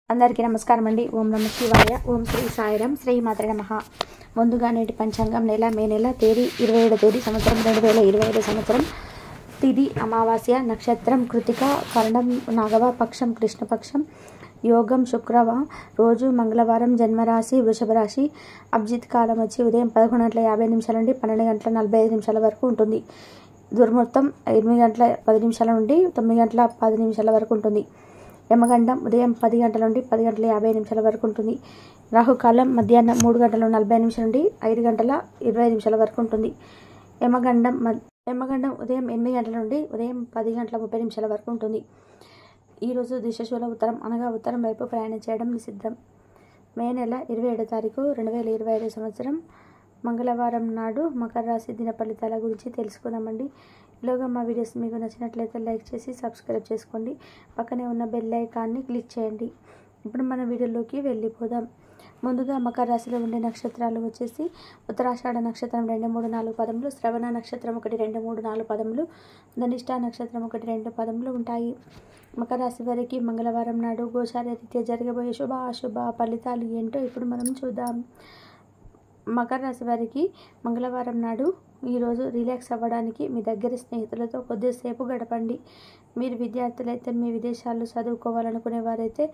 అందరికీ నమస్కారం అండి. ఓం నమ శివాయ. ఓం శ్రీ సాయిరాం. శ్రీ మాత్రే నమః. ముందుగా నేటి పంచాంగం మే నెల తేదీ 27 తేదీ సంవత్సరం 2025 సంవత్సరం. తిథి అమావాస్య, నక్షత్రం కృతిక, కరణం నాగవ, పక్షం కృష్ణపక్షం, యోగం శుక్రవ, రోజు మంగళవారం, జన్మరాశి వృషభ రాశి. అభిజిత్ కాలం వచ్చి ఉదయం 11:50 నుండి 12:45 వరకు ఉంటుంది. దుర్ముహూర్తం 8:10 నుండి 9:10 వరకు ఉంటుంది. యమగండం ఉదయం 10 గంటల నుండి 10:50 వరకు ఉంటుంది. రాహుకాలం మధ్యాహ్నం 3:40 నుండి 5:25 వరకు ఉంటుంది. యమగండం ఉదయం 8 గంటల నుండి ఉదయం 10:30 వరకు ఉంటుంది. ఈరోజు దిశశూల ఉత్తరం అనగా ఉత్తరం వైపు ప్రయాణం చేయడం నిషిద్ధం. మే నెల 27 తారీఖు 2025 సంవత్సరం మంగళవారం నాడు మకర రాశి దిన ఫలితాల గురించి తెలుసుకుందామండి. ఈలోగా మా వీడియోస్ మీకు నచ్చినట్లయితే లైక్ చేసి సబ్స్క్రైబ్ చేసుకోండి. పక్కనే ఉన్న బెల్ ఐకాన్ని క్లిక్ చేయండి. ఇప్పుడు మన వీడియోలోకి వెళ్ళిపోదాం. ముందుగా మకర రాశిలో ఉండే నక్షత్రాలు వచ్చేసి ఉత్తరాషాఢ నక్షత్రం 2, 3, 4 పదములు, శ్రవణ నక్షత్రం 1, 2, 3, 4 పదములు, ధనిష్ట నక్షత్రం 1, 2 పదములు ఉంటాయి. మకర రాశి వారికి మంగళవారం నాడు గోచార రీత్యా జరగబోయే శుభ అశుభ ఫలితాలు ఏంటో ఇప్పుడు మనం చూద్దాం. మకర రాశి వారికి మంగళవారం నాడు ఈరోజు రిలాక్స్ అవ్వడానికి మీ దగ్గర స్నేహితులతో కొద్దిసేపు గడపండి. మీరు విద్యార్థులైతే, మీ విదేశాల్లో చదువుకోవాలనుకునే వారైతే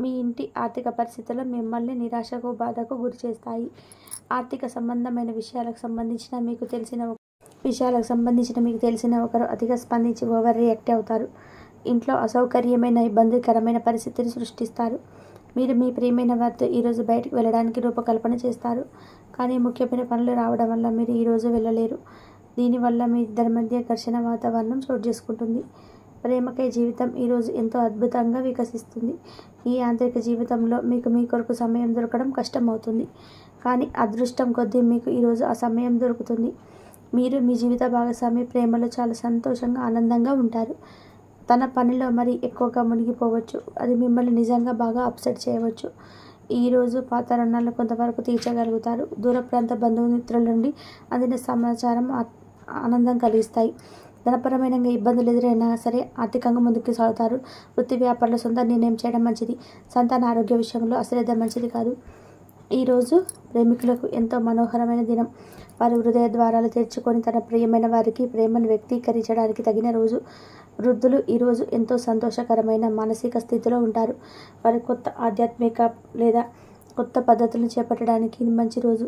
మీ ఇంటి ఆర్థిక పరిస్థితులు మిమ్మల్ని నిరాశకు బాధకు గురి చేస్తాయి. ఆర్థిక సంబంధమైన విషయాలకు సంబంధించిన మీకు తెలిసిన ఒకరు అతిగా స్పందించి ఓవర్ రియాక్ట్ అవుతారు. ఇంట్లో అసౌకర్యమైన ఇబ్బందికరమైన పరిస్థితిని సృష్టిస్తారు. మీరు మీ ప్రియమైన వారితో ఈరోజు బయటకు వెళ్ళడానికి రూపకల్పన చేస్తారు. కానీ ముఖ్యమైన పనులు రావడం వల్ల మీరు ఈరోజు వెళ్ళలేరు. దీనివల్ల మీ ఇద్దరి మధ్య ఘర్షణ వాతావరణం చోటు చేసుకుంటుంది. ప్రేమకై జీవితం ఈరోజు ఎంతో అద్భుతంగా వికసిస్తుంది. ఈ యాంత్రిక జీవితంలో మీకు మీ కొరకు సమయం దొరకడం కష్టమవుతుంది. కానీ అదృష్టం కొద్దీ మీకు ఈరోజు ఆ సమయం దొరుకుతుంది. మీరు మీ జీవిత భాగస్వామి ప్రేమలో చాలా సంతోషంగా ఆనందంగా ఉంటారు. తన పనిలో మరీ ఎక్కువగా మునిగిపోవచ్చు. అది మిమ్మల్ని నిజంగా బాగా అప్సెట్ చేయవచ్చు. ఈరోజు పాత రుణాలను కొంతవరకు తీర్చగలుగుతారు. దూర ప్రాంత బంధుమిత్రుల నుండి అందిన సమాచారం ఆనందం కలిగిస్తాయి. ధనపరమైన ఇబ్బందులు ఎదురైనా సరే ఆర్థికంగా ముందుకు సాగుతారు. వృత్తి వ్యాపారంలో సొంత నిర్ణయం చేయడం మంచిది. సంతాన ఆరోగ్య విషయంలో అశ్రద్ధ మంచిది కాదు. ఈరోజు ప్రేమికులకు ఎంతో మనోహరమైన దినం. వారి హృదయ ద్వారాలు తెరుచుకొని తన ప్రియమైన వారికి ప్రేమను వ్యక్తీకరించడానికి తగిన రోజు. వృద్ధులు ఈరోజు ఎంతో సంతోషకరమైన మానసిక స్థితిలో ఉంటారు. వారి కొత్త ఆధ్యాత్మిక లేదా కొత్త పద్ధతులను చేపట్టడానికి మంచి రోజు.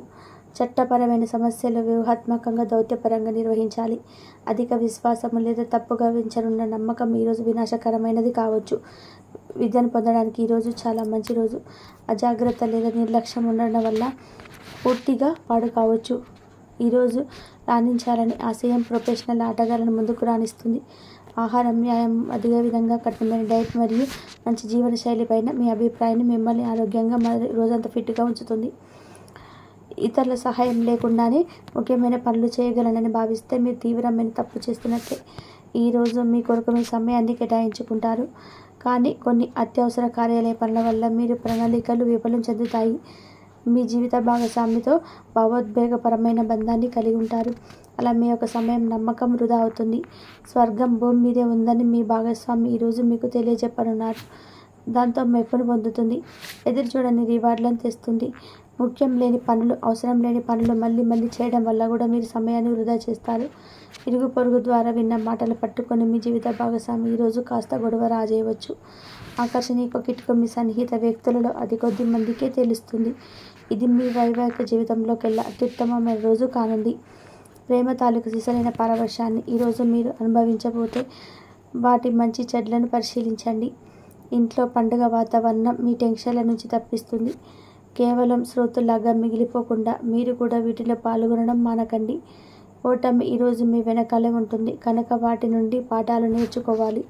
చట్టపరమైన సమస్యలు వ్యూహాత్మకంగా దౌత్యపరంగా నిర్వహించాలి. అధిక విశ్వాసము లేదా తప్పుగా వెంచనున్న నమ్మకం ఈరోజు వినాశకరమైనది కావచ్చు. విద్యను పొందడానికి ఈరోజు చాలా మంచి రోజు. అజాగ్రత్త లేదా నిర్లక్ష్యం ఉండడం వల్ల పూర్తిగా పాడు కావచ్చు. ఈరోజు రాణించాలని ఆశయం ప్రొఫెషనల్ ఆటగాళ్లను ముందుకు రాణిస్తుంది. ఆహారం, వ్యాయామం, అదేవిధంగా కఠినమైన డైట్ మరియు మంచి జీవన శైలి పైన మీ అభిప్రాయాన్ని మిమ్మల్ని ఆరోగ్యంగా రోజంతా ఫిట్గా ఉంచుతుంది. ఇతరుల సహాయం లేకుండానే ముఖ్యమైన పనులు చేయగలనని భావిస్తే మీరు తీవ్రమైన తప్పు చేస్తున్నట్లే. ఈరోజు మీ కొరకు మీ సమయాన్ని కేటాయించుకుంటారు. కానీ కొన్ని అత్యవసర కార్యాలయ పనుల వల్ల మీరు ప్రణాళికలు విఫలం చెందుతాయి. మీ జీవిత భాగస్వామితో భావోద్వేగపరమైన బంధాన్ని కలిగి ఉంటారు. అలా మీ యొక్క సమయం నమ్మకం వృధా అవుతుంది. స్వర్గం భూమి మీదే ఉందని మీ భాగస్వామి ఈరోజు మీకు తెలియజెప్పనున్నారు. దాంతో మెప్పును పొందుతుంది. ఎదురు చూడని రివార్డులను తెస్తుంది. ముఖ్యం లేని పనులు, అవసరం లేని పనులు మళ్ళీ చేయడం వల్ల కూడా మీరు సమయాన్ని వృధా చేస్తారు. ఇరుగు పొరుగు ద్వారా విన్న మాటలు పట్టుకొని మీ జీవిత భాగస్వామి ఈరోజు కాస్త గొడవ రాజేయవచ్చు. ఆకర్షణీయ కిటుకు మీ సన్నిహిత వ్యక్తులలో అతి కొద్ది మందికే తెలుస్తుంది. ఇది మీ వైవాహిక జీవితంలోకెల్లా అత్యుత్తమమైన రోజు కానుంది. ప్రేమ తాలూకు సిసలైన పరవశాన్ని ఈరోజు మీరు అనుభవించబోతే వాటి మంచి చెడ్లను పరిశీలించండి. ఇంట్లో పండుగ వాతావరణం మీ టెన్షన్ల నుంచి తప్పిస్తుంది. కేవలం శ్రోతల్లాగా మిగిలిపోకుండా మీరు కూడా వీటిలో పాల్గొనడం మానకండి. ఓటమి ఈరోజు మీ వెనకాలే ఉంటుంది కనుక వాటి నుండి పాఠాలు నేర్చుకోవాలి.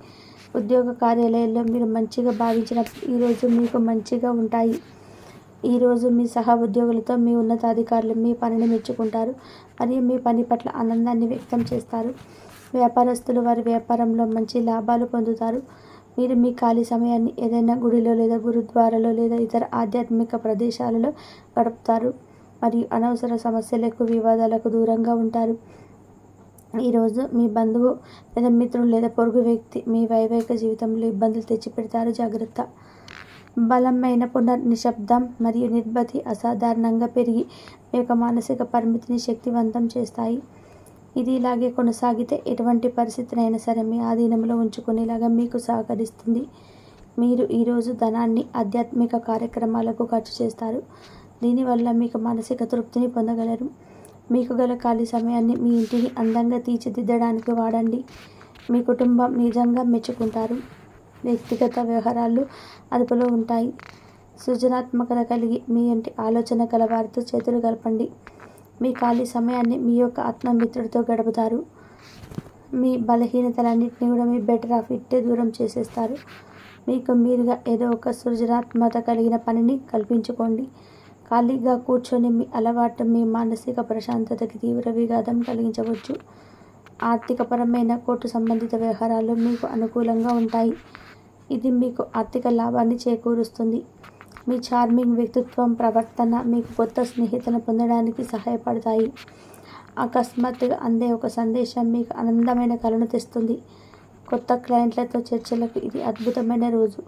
ఉద్యోగ కార్యాలయాల్లో మీరు మంచిగా భావించినప్పుడు ఈరోజు మీకు మంచిగా ఉంటాయి. ఈరోజు మీ సహ ఉద్యోగులతో మీ ఉన్నతాధికారులు మీ పనిని మెచ్చుకుంటారు మరియు మీ పని పట్ల ఆనందాన్ని వ్యక్తం చేస్తారు. వ్యాపారస్తులు వారి వ్యాపారంలో మంచి లాభాలు పొందుతారు. మీరు మీ ఖాళీ సమయాన్ని ఏదైనా గుడిలో లేదా గురుద్వారాలో లేదా ఇతర ఆధ్యాత్మిక ప్రదేశాలలో గడుపుతారు మరియు అనవసర సమస్యలకు, వివాదాలకు దూరంగా ఉంటారు. ఈరోజు మీ బంధువు లేదా మిత్రుడు లేదా పొరుగు వ్యక్తి మీ వైవాహిక జీవితంలో ఇబ్బందులు తెచ్చిపెడతారు. జాగ్రత్త. బలమైన నిశ్శబ్దం మరియు నిర్భతి అసాధారణంగా పెరిగి మీ యొక్క మానసిక పరిమితిని శక్తివంతం చేస్తాయి. ఇది ఇలాగే కొనసాగితే ఎటువంటి పరిస్థితినైనా సరే మీ ఆధీనంలో ఉంచుకునేలాగా మీకు సహకరిస్తుంది. మీరు ఈరోజు ధనాన్ని ఆధ్యాత్మిక కార్యక్రమాలకు ఖర్చు చేస్తారు. దీనివల్ల మీకు మానసిక తృప్తిని పొందగలరు. మీకు గల ఖాళీ సమయాన్ని మీ ఇంటిని అందంగా తీర్చిదిద్దడానికి వాడండి. మీ కుటుంబం నిజంగా మెచ్చుకుంటారు. వ్యక్తిగత వ్యవహారాలు అదుపులో ఉంటాయి. సృజనాత్మకత కలిగి మీ ఇంటి ఆలోచన గల వారితో చేతులు కలపండి. మీ ఖాళీ సమయాన్ని మీ యొక్క ఆత్మమిత్రుడితో గడుపుతారు. మీ బలహీనతలన్నింటినీ కూడా మీ బెటర్ ఆఫ్ ఇట్టే దూరం చేసేస్తారు. మీకు మీరుగా ఏదో ఒక సృజనాత్మకత కలిగిన పనిని కల్పించుకోండి. ఖాళీగా కూర్చొని మీ అలవాటు మీ మానసిక ప్రశాంతతకి తీవ్ర విఘాతం కలిగించవచ్చు. ఆర్థికపరమైన కోర్టు సంబంధిత వ్యవహారాలు మీకు అనుకూలంగా ఉంటాయి. ఇది మీకు ఆర్థిక లాభాన్ని చేకూరుస్తుంది. మీ చార్మింగ్ వ్యక్తిత్వం, ప్రవర్తన మీకు కొత్త స్నేహితులను పొందడానికి సహాయపడతాయి. అకస్మాత్తుగా అందే ఒక సందేశం మీకు ఆనందమైన కలను తెస్తుంది. కొత్త క్లయింట్లతో చర్చలకు ఇది అద్భుతమైన రోజు.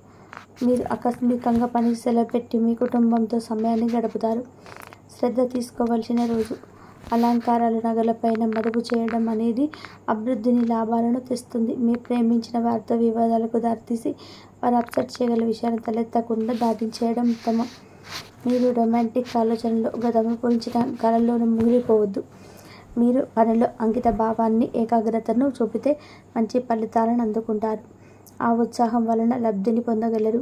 మీరు ఆకస్మికంగా పని సెలవు పెట్టి మీ కుటుంబంతో సమయాన్ని గడుపుతారు. శ్రద్ధ తీసుకోవలసిన రోజు. అలంకారాలు, నగలపైన మదుపు చేయడం అనేది అభివృద్ధిని, లాభాలను తెస్తుంది. మీ ప్రేమించిన వారితో వివాదాలకు దారితీసి వారు అప్సెట్ చేయగల విషయాన్ని తలెత్తకుండా దాటించేయడం ఉత్తమం. మీరు రొమాంటిక్ ఆలోచనలో గతంలో గురించిన కలల్లోనూ మునిగిపోవద్దు. మీరు పనిలో అంకిత భావాన్ని, ఏకాగ్రతను చూపితే మంచి ఫలితాలను అందుకుంటారు. ఆ ఉత్సాహం వలన లబ్ధిని పొందగలరు.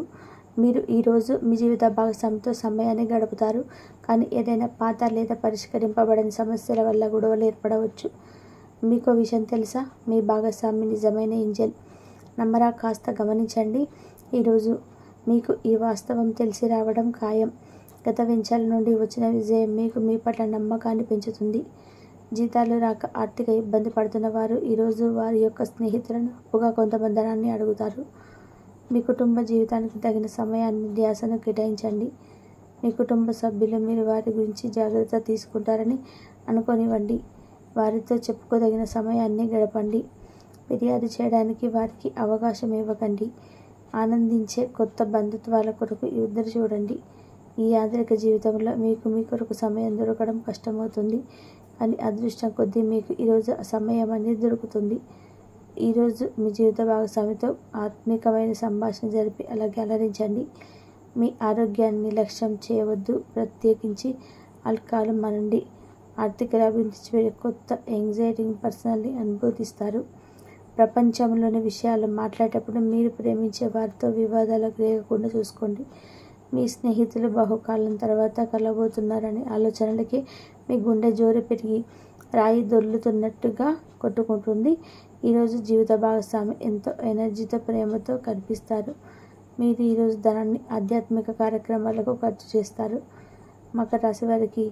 మీరు ఈరోజు మీ జీవిత భాగస్వామితో సమయాన్ని గడుపుతారు. కానీ ఏదైనా పాత లేదా పరిష్కరింపబడని సమస్యల వల్ల గొడవలు ఏర్పడవచ్చు. మీకో విషయం తెలుసా? మీ భాగస్వామి నిజమైన ఏంజెల్. నమ్మరా? కాస్త గమనించండి. ఈరోజు మీకు ఈ వాస్తవం తెలిసి రావడం ఖాయం. గత వెంచర్ల నుండి వచ్చిన విజయం మీకు మీ పట్ల నమ్మకాన్ని పెంచుతుంది. జీతాలు రాక ఆర్థిక ఇబ్బంది పడుతున్న వారు ఈరోజు వారి యొక్క స్నేహితులను అప్పుగా కొంతమంది ధనాన్ని అడుగుతారు. మీ కుటుంబ జీవితానికి తగిన సమయాన్ని, ధ్యాసను కేటాయించండి. మీ కుటుంబ సభ్యులు మీరు వారి గురించి జాగ్రత్త తీసుకుంటారని అనుకోనివ్వండి. వారితో చెప్పుకోదగిన సమయాన్ని గడపండి. ఫిర్యాదు చేయడానికి వారికి అవకాశం ఇవ్వకండి. ఆనందించే కొత్త బంధుత్వాల కొరకు ఎదురు చూడండి. ఈ యాంత్రిక జీవితంలో మీకు మీ కొరకు సమయం దొరకడం కష్టమవుతుంది. కానీ అదృష్టం కొద్దీ మీకు ఈరోజు సమయం అనేది దొరుకుతుంది. ఈరోజు మీ జీవిత భాగస్వామితో ఆత్మీకమైన సంభాషణ జరిపి అలాగే అలరించండి. మీ ఆరోగ్యాన్ని నిర్లక్ష్యం చేయవద్దు. ప్రత్యేకించి ఆల్కహాల్ మానండి. ఆర్థిక అభివృద్ధి కొత్త యాంగ్జైటీ పర్సనల్ని అనుభూతిస్తారు. ప్రపంచంలోని విషయాలు మాట్లాడేటప్పుడు మీరు ప్రేమించే వారితో వివాదాలకు రేగకుండా చూసుకోండి. మీ స్నేహితులు బహుకాలం తర్వాత కలబోతున్నారనే ఆలోచనలకి మీ గుండె జోరు పెరిగి రాయి దొర్లుతున్నట్టుగా కొట్టుకుంటుంది. ఈరోజు జీవిత భాగస్వామి ఎంతో ఎనర్జీతో, ప్రేమతో కనిపిస్తారు. మీరు ఈరోజు ధనాన్ని ఆధ్యాత్మిక కార్యక్రమాలకు ఖర్చు చేస్తారు. మకర రాశి వారికి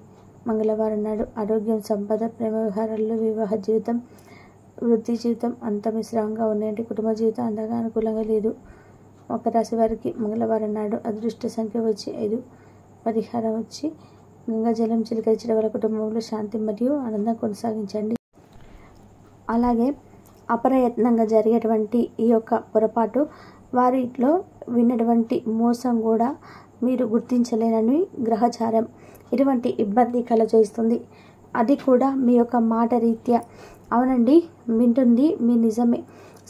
మంగళవారం నాడు ఆరోగ్యం, సంపద, ప్రేమ వ్యవహారాల్లో, వివాహ జీవితం, వృత్తి జీవితం అంత మిశ్రమంగా ఉన్నాయంటే కుటుంబ జీవితం అంతగా అనుకూలంగా లేదు. మకర రాశి వారికి మంగళవారం నాడు అదృష్ట సంఖ్య వచ్చి 5. పరిహారం వచ్చి గంగాజలం చిలకరించడం వల్ల కుటుంబంలో శాంతి మరియు ఆనందం కొనసాగించండి. అలాగే అప్రయత్నంగా జరిగేటువంటి ఈ యొక్క పొరపాటు, వారిలో విన్నటువంటి మోసం కూడా మీరు గుర్తించలేనని గ్రహచారం ఇటువంటి ఇబ్బంది కలగజేస్తుంది. అది కూడా మీ యొక్క మాట రీత్యా. అవునండి, వింటుంది మీ నిజమే,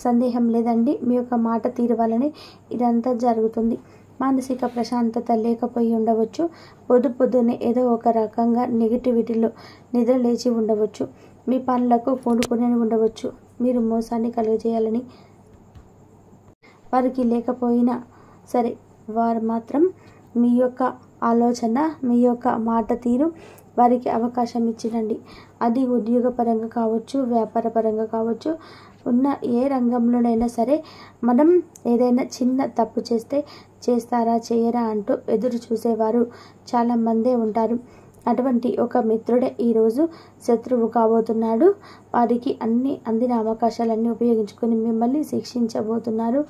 సందేహం లేదండి. మీ యొక్క మాట తీరు వల్లనే ఇదంతా జరుగుతుంది. మానసిక ప్రశాంతత లేకపోయి ఉండవచ్చు. పొద్దున్నే ఏదో ఒక రకంగా నెగిటివిటీలో నిద్ర లేచి ఉండవచ్చు. మీ పనులకు పూనుకుని ఉండవచ్చు. మీరు మోసాన్ని కలుగజేయాలని వారికి లేకపోయినా సరే, వారు మాత్రం మీ యొక్క ఆలోచన, మీ యొక్క మాట తీరు వారికి అవకాశం ఇచ్చినండి. అది ఉద్యోగపరంగా కావచ్చు, వ్యాపార పరంగా కావచ్చు, ఉన్న ఏ రంగంలోనైనా సరే మనం ఏదైనా చిన్న తప్పు చేస్తే చేస్తారా చేయరా అంటూ ఎదురు చూసేవారు చాలామందే ఉంటారు. అటువంటి ఒక మిత్రుడే ఈరోజు శత్రువు కాబోతున్నాడు. వారికి అందిన అవకాశాలన్నీ ఉపయోగించుకొని మిమ్మల్ని శిక్షించబోతున్నారు.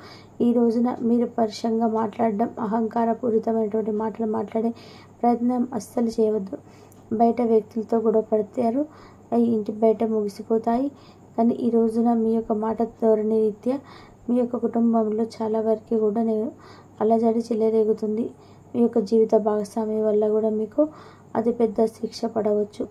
ఈ రోజున మీరు పరుషంగా మాట్లాడడం, అహంకారపూరితమైనటువంటి మాటలు మాట్లాడే ప్రయత్నం అస్సలు చేయవద్దు. బయట వ్యక్తులతో గొడవ పడతారు, అవి ఇంటి బయట ముగిసిపోతాయి. కానీ ఈ రోజున మీ యొక్క మాట ధోరణి రీత్యా మీ యొక్క కుటుంబంలో చాలా వరకు కూడా అలజడి చెలరేగుతుంది. మీ యొక్క జీవిత భాగస్వామి వల్ల కూడా మీకు అతిపెద్ద శిక్ష పడవచ్చు.